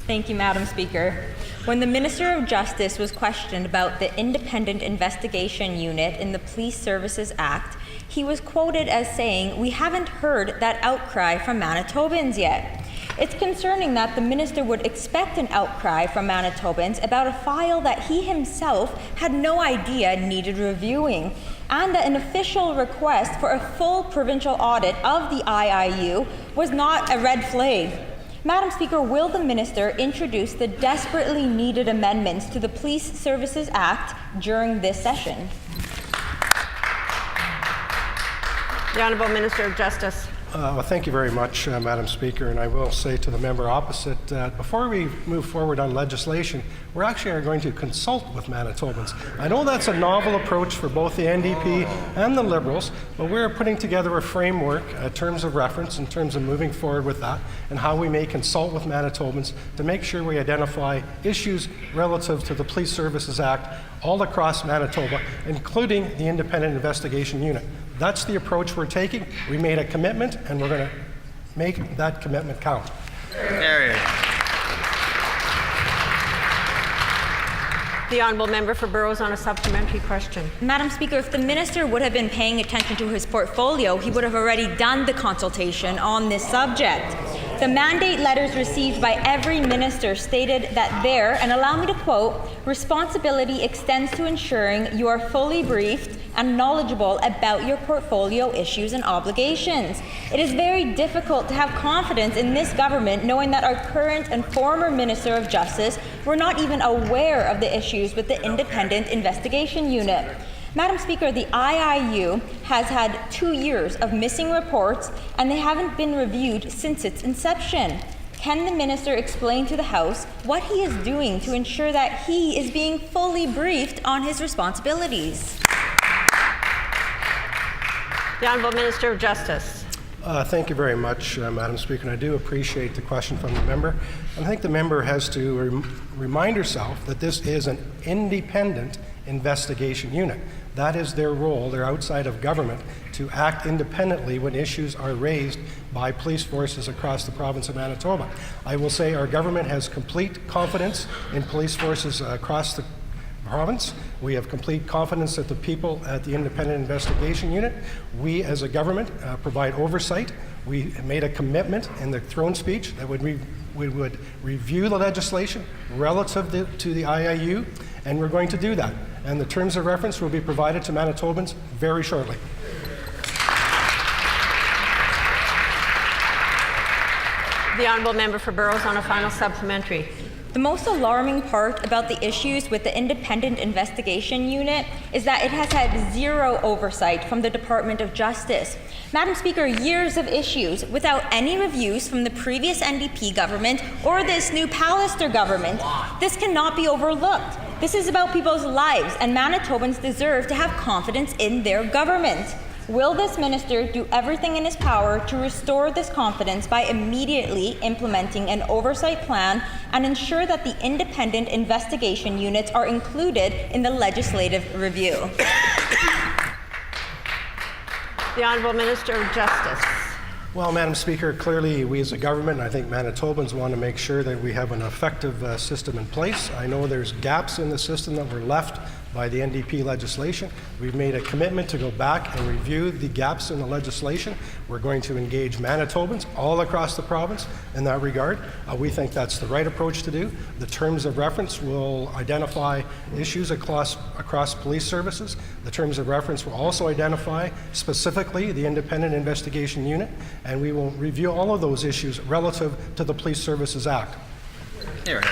Thank you, Madam Speaker. When the Minister of Justice was questioned about the Independent Investigation Unit in the Police Services Act, he was quoted as saying, "We haven't heard that outcry from Manitobans yet." It's concerning that the minister would expect an outcry from Manitobans about a file that he himself had no idea needed reviewing, and that an official request for a full provincial audit of the IIU was not a red flag. Madam Speaker, will the minister introduce the desperately needed amendments to the Police Services Act during this session? The Honourable Minister of Justice. Well, thank you very much, Madam Speaker, and I will say to the member opposite, before we move forward on legislation, we're actually going to consult with Manitobans. I know that's a novel approach for both the NDP and the Liberals, but we're putting together a framework, terms of reference, in terms of moving forward with that, and how we may consult with Manitobans to make sure we identify issues relative to the Police Services Act all across Manitoba, including the Independent Investigation Unit. That's the approach we're taking. We made a commitment, and we're going to make that commitment count. Carried. The Honourable Member for Burrows on a supplementary question. Madam Speaker, if the minister would have been paying attention to his portfolio, he would have already done the consultation on this subject. The mandate letters received by every minister stated that their, and allow me to quote, responsibility extends to ensuring you are fully briefed and knowledgeable about your portfolio issues and obligations. It is very difficult to have confidence in this government knowing that our current and former Minister of Justice were not even aware of the issues with the Independent Investigation Unit. Madam Speaker, the IIU has had 2 years of missing reports, and they haven't been reviewed since its inception. Can the minister explain to the House what he is doing to ensure that he is being fully briefed on his responsibilities? The Honourable Minister of Justice. Thank you very much, Madam Speaker, and I do appreciate the question from the member. I think the member has to remind herself that this is an independent investigation unit. That is their role. They're outside of government to act independently when issues are raised by police forces across the province of Manitoba. I will say our government has complete confidence in police forces across the province. We have complete confidence that the people at the Independent Investigation Unit, we as a government provide oversight. We made a commitment in the throne speech that we would review the legislation relative to the IIU, and we're going to do that. And the terms of reference will be provided to Manitobans very shortly. The Honourable Member for Burrows on a final supplementary. The most alarming part about the issues with the Independent Investigation Unit is that it has had zero oversight from the Department of Justice. Madam Speaker, years of issues without any reviews from the previous NDP government or this new Pallister government. This cannot be overlooked. This is about people's lives, and Manitobans deserve to have confidence in their government. Will this minister do everything in his power to restore this confidence by immediately implementing an oversight plan and ensure that the independent investigation units are included in the legislative review? The Honourable Minister of Justice. Well, Madam Speaker, clearly we as a government, and I think Manitobans want to make sure that we have an effective system in place. I know there's gaps in the system that were left by the NDP legislation. We've made a commitment to go back and review the gaps in the legislation. We're going to engage Manitobans all across the province in that regard. We think that's the right approach to do. The terms of reference will identify issues across police services. The terms of reference will also identify specifically the Independent Investigation Unit, and we will review all of those issues relative to the Police Services Act. Here.